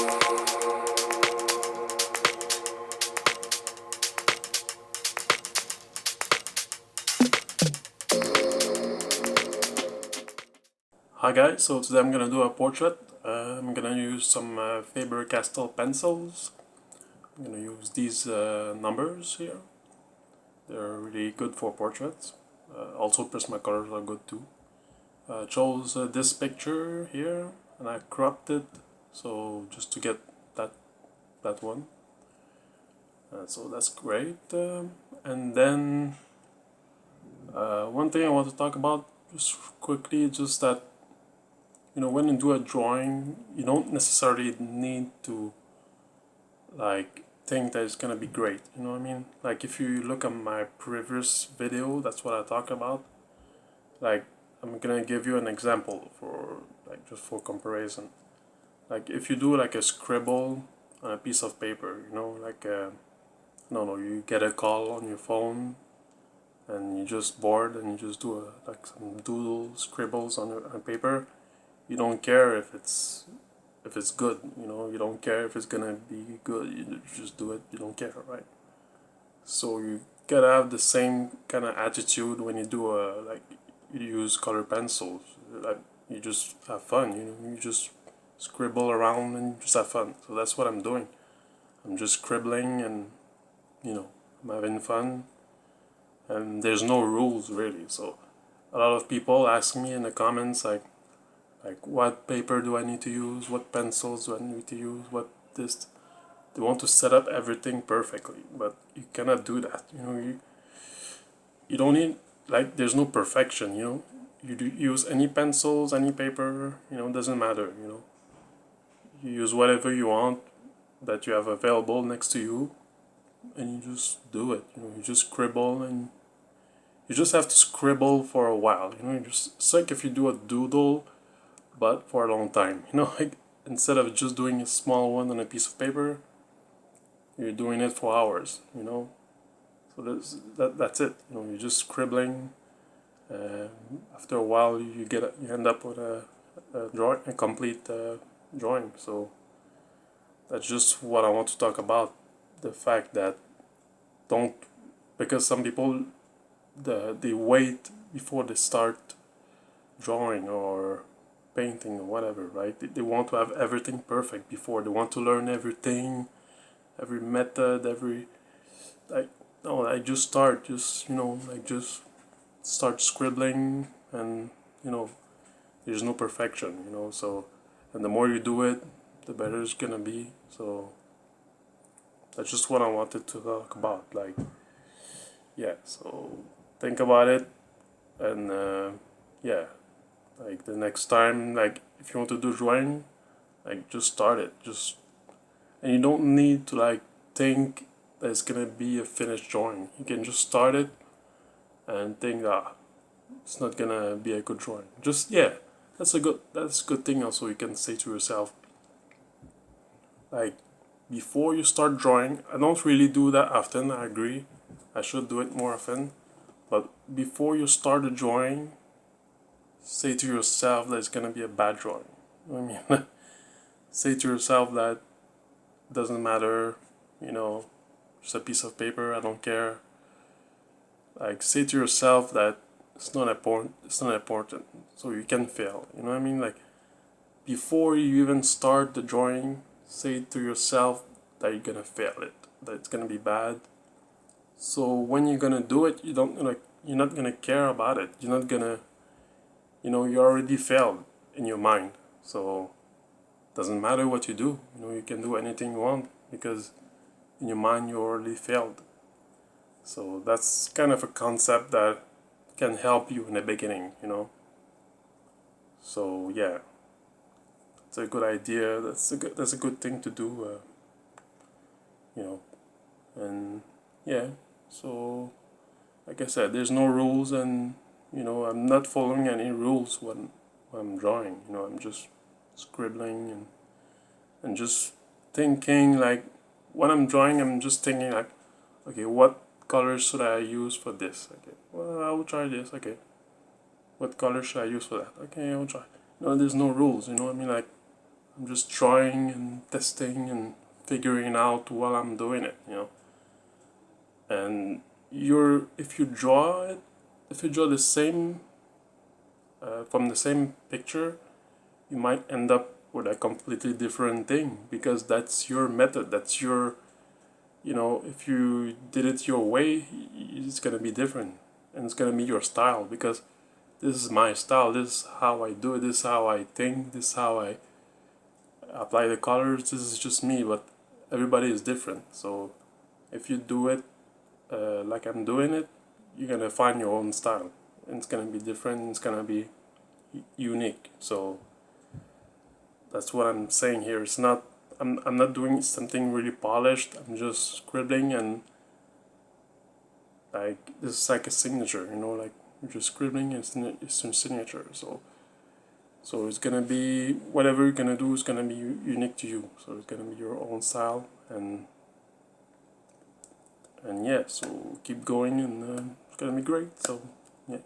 Hi guys, so today I'm gonna do a portrait. I'm gonna use some Faber-Castell pencils. I'm gonna use these numbers here. They're really good for portraits. Also Prismacolors are good too. Chose this picture here and I cropped it so just to get that one. So that's great. And then one thing I want to talk about just quickly, just that when you do a drawing, you don't necessarily need to like think that it's gonna be great. You know what I mean? Like if you look at my previous video, that's what I talk about. Like I'm gonna give you an example for like just for comparison. Like if you do like a scribble on a piece of paper, like no, you get a call on your phone and you're just bored and you just do like some doodle scribbles on paper. You don't care if it's good, you don't care if it's gonna be good, you just do it, you don't care, right? So you gotta have the same kind of attitude when you do like you use color pencils. Like you just have fun, you just scribble around and just have fun. So that's what I'm doing. I'm just scribbling and I'm having fun, and there's no rules really. So a lot of people ask me in the comments like what paper do I need to use, what pencils do I need to use, what this. They want to set up everything perfectly, but you cannot do that. You don't need, like, there's no perfection. You do use any pencils, any paper. It doesn't matter. You use whatever you want that you have available next to you, and you just do it. You just scribble, and you just have to scribble for a while. It's like if you do a doodle but for a long time. Like instead of just doing a small one on a piece of paper, you're doing it for hours. So that's it. You're just scribbling. After a while, you end up with a complete drawing. So that's just what I want to talk about. The fact that don't, because some people they wait before they start drawing or painting or whatever, right? They want to have everything perfect before. They want to learn everything, every method, every like. No, I just start, just start scribbling, and there's no perfection, So, and the more you do it, the better it's gonna be. So that's just what I wanted to talk about. Like, yeah. So think about it, and yeah. Like the next time, like if you want to do drawing, like just start it. And you don't need to like think that it's gonna be a finished drawing. You can just start it and think, it's not gonna be a good drawing. Just yeah, that's a good thing. Also, you can say to yourself, like before you start drawing. I don't really do that often. I agree, I should do it more often. But before you start a drawing, say to yourself that it's gonna be a bad drawing. I mean, say to yourself that doesn't matter, just a piece of paper, I don't care. Like say to yourself that it's not important, so you can fail. You know what I mean? Like before you even start the drawing, say to yourself that you're gonna fail it, that it's gonna be bad. So when you're gonna do it, you're not gonna care about it. You're not gonna, you already failed in your mind. So doesn't matter what you do. You can do anything you want because in your mind you already failed. So that's kind of a concept that can help you in the beginning. So yeah, it's a good idea. That's a good thing to do. And yeah. So like I said, there's no rules, and I'm not following any rules when I'm drawing. I'm just scribbling and just thinking, like when I'm drawing, I'm just thinking like, okay, what colors should I use for this? Okay, well, I will try this. Okay, what color should I use for that? Okay, I will try. There's no rules. I mean, like I'm just trying and testing and figuring out while I'm doing it, you know. And if you draw the same from the same picture, you might end up with a completely different thing, because that's your method, that's your, you know, if you did it your way, it's gonna be different, and it's gonna be your style, because this is my style, this is how I do it, this is how I think, this is how I apply the colors, this is just me, but everybody is different. So if you do it like I'm doing it, you're gonna find your own style, and it's gonna be different, it's gonna be unique. So that's what I'm saying here. It's not, I'm not doing something really polished, I'm just scribbling, and like this is like a signature, you know, like you're just scribbling, it's a signature. So it's gonna be, whatever you're gonna do is gonna be unique to you. So it's gonna be your own style, and yeah, so keep going, and it's gonna be great. So yeah.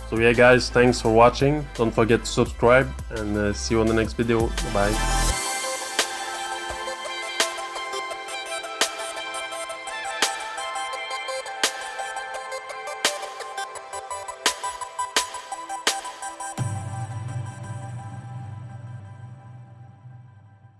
So yeah guys, thanks for watching. Don't forget to subscribe and see you on the next video. Bye.